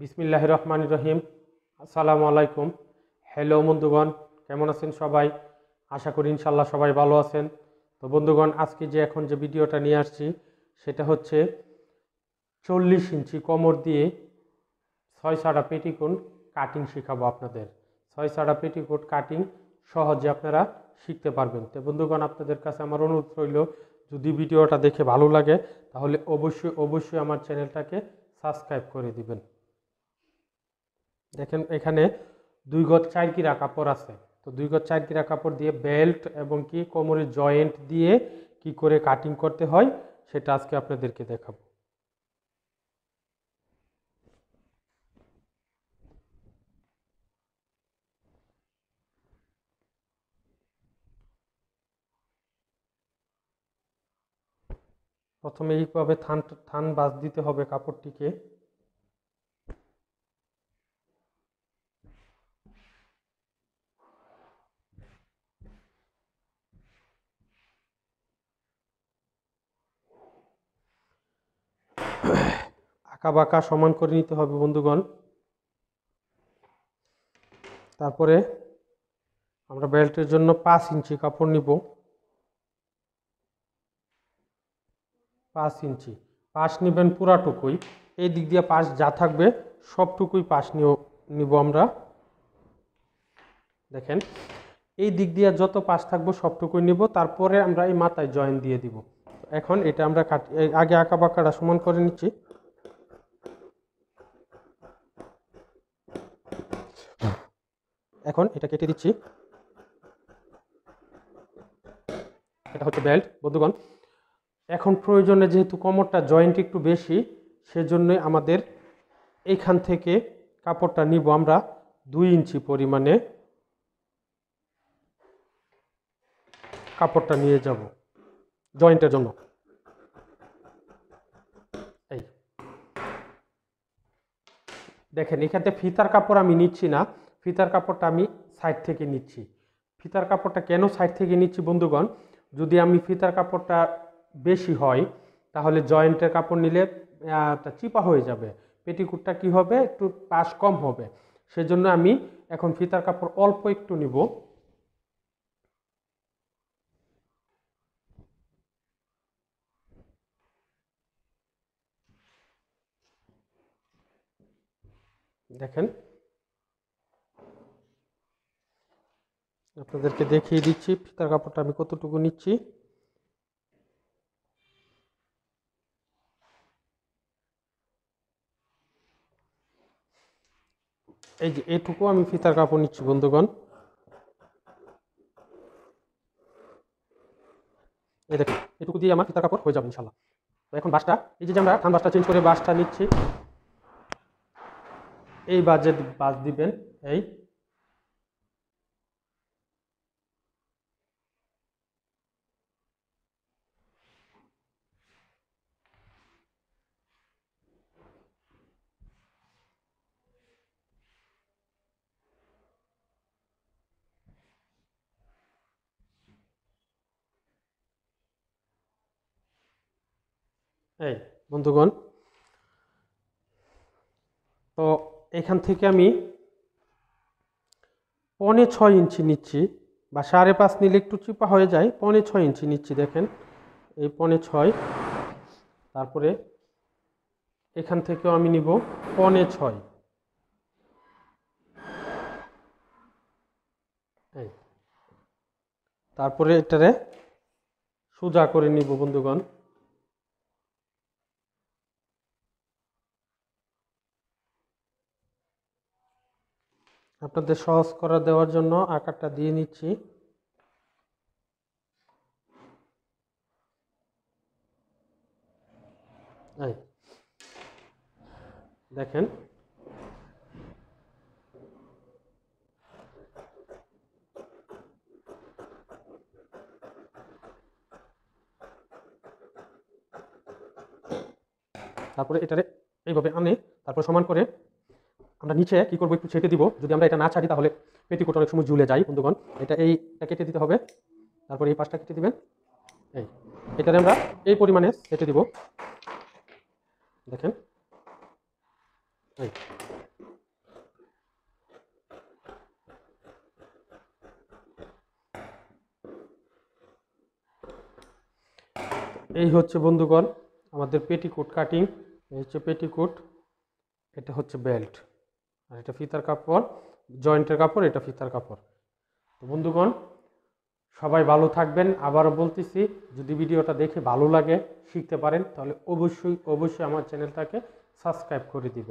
বিসমিল্লাহির রহমানির রহিম। আসসালামু আলাইকুম। হ্যালো বন্ধুগণ, কেমন আছেন সবাই? আশা করি ইনশাল্লাহ সবাই ভালো আছেন। তো বন্ধুগণ, আজকে এখন যে ভিডিওটা নিয়ে আসছি সেটা হচ্ছে 40 ইঞ্চি কোমর দিয়ে 6 পেটিকোট কাটিং শেখাবো আপনাদের। 6 পেটিকোট কাটিং সহজে আপনারা শিখতে পারবেন। তো বন্ধুগণ, আপনাদের কাছে আমার অনুরোধ রইল, যদি ভিডিওটা দেখে ভালো লাগে তাহলে অবশ্যই আমার চ্যানেলটাকে সাবস্ক্রাইব করে দিবেন। দেখেন, এখানে 2 গজ 4 গিরা কাপড় আছে। তো 2 গজ 4 গিরা কাপড় দিয়ে বেল্ট এবং কি কোমরের জয়েন্ট দিয়ে কি করে কাটিং করতে হয় সেটা আজকে আপনাদেরকে দেখাবো। প্রথমে এইভাবে থান বাজ দিতে হবে কাপড়টিকে। আঁকা বাঁকা সমান করে নিতে হবে বন্ধুগণ। তারপরে আমরা বেল্টের জন্য 5 ইঞ্চি কাপড় নিব। 5 ইঞ্চি পাশ নেবেন পুরাটুকুই। এই দিক দিয়ে পাশ যা থাকবে সবটুকুই পাশ নিব আমরা। দেখেন, এই দিক দিয়ে যত পাশ থাকবো সবটুকুই নিব। তারপরে আমরা এই মাথায় জয়েন দিয়ে দিব। এখন এটা আমরা আগে আঁকা বাঁকাটা সমান করে নিচ্ছি। এখন এটা কেটে দিচ্ছি। এটা হচ্ছে বেল্ট বন্ধুগণ। এখন প্রয়োজনে যেহেতু কোমরটা জয়েন্ট একটু বেশি, সেজন্যই আমাদের এইখান থেকে কাপড়টা নিব আমরা 2 ইঞ্চি পরিমাণে কাপড়টা নিয়ে যাব জয়েন্টের জন্য। এই দেখেন, এখানে ফিতার কাপড় আমি নিচ্ছি না, ফিতার কাপড়টা আমি সাইড থেকে নিচ্ছি। ফিতার কাপড়টা কেন সাইড থেকে নিচ্ছি বন্ধুগণ, যদি আমি ফিতার কাপড়টা বেশি হয় তাহলে জয়েন্টের কাপড় নিলে চিপা হয়ে যাবে, পেটিকুটটা কি হবে, একটু পাশ কম হবে। সেজন্য আমি এখন ফিতার কাপড় অল্প একটু নিব। দেখেন, আপনাদেরকে দেখিয়ে দিচ্ছি ফিতার কাপড়টা আমি কতটুকু নিচ্ছি। এই যে এটুকু আমি ফিতার কাপড় নিচ্ছি বন্ধুগণ। এই দেখুন, এটুকু দিয়ে আমার ফিতার কাপড় হয়ে যাবে ইনশাল্লাহ। তো এখন বাসটা, এই যে আমরা থান বাসটা চেঞ্জ করে বাসটা নিচ্ছি। এই বাস দিবেন। এই এই বন্ধুগণ, তো এখান থেকে আমি 6.25 ইঞ্চি নিচ্ছি, বা 5.5 নিলে একটু চিপা হয়ে যায়। 6.25 ইঞ্চি নিচ্ছি। দেখেন, এই 6.25। তারপরে এখান থেকেও আমি নিব 6.25। এই তারপরে এটারে সোজা করে নিব বন্ধুগণ। আপনাদের সহজ করে দেওয়ার জন্য আকারটা দিয়ে নিচ্ছি। এই দেখেন, তারপরে এটারে এইভাবে আনে, তারপর সমান করে আমরা নিচে কি করবো, একটু ছেটে দিব। যদি আমরা এটা না ছাড়ি তাহলে পেটিকোট অনেক সময় ঝুলে যায় বন্ধুগণ। এইটা কেটে দিতে হবে। তারপরে এই পাশটা কেটে দিবেন। এই এটারে আমরা এই পরিমাণে কেটে দিব। দেখেন, এই এই হচ্ছে বন্ধুগণ আমাদের পেটিকোট কাটিং। এই হচ্ছে পেটিকোট, এটা হচ্ছে বেল্ট, আর এটা ফিতার কাপড়, জয়েন্টের কাপড়, এটা ফিতার কাপড়। তো বন্ধুগণ সবাই ভালো থাকবেন। আবারও বলতেছি, যদি ভিডিওটা দেখে ভালো লাগে, শিখতে পারেন, তাহলে অবশ্যই অবশ্যই আমার চ্যানেলটাকে সাবস্ক্রাইব করে দিবেন।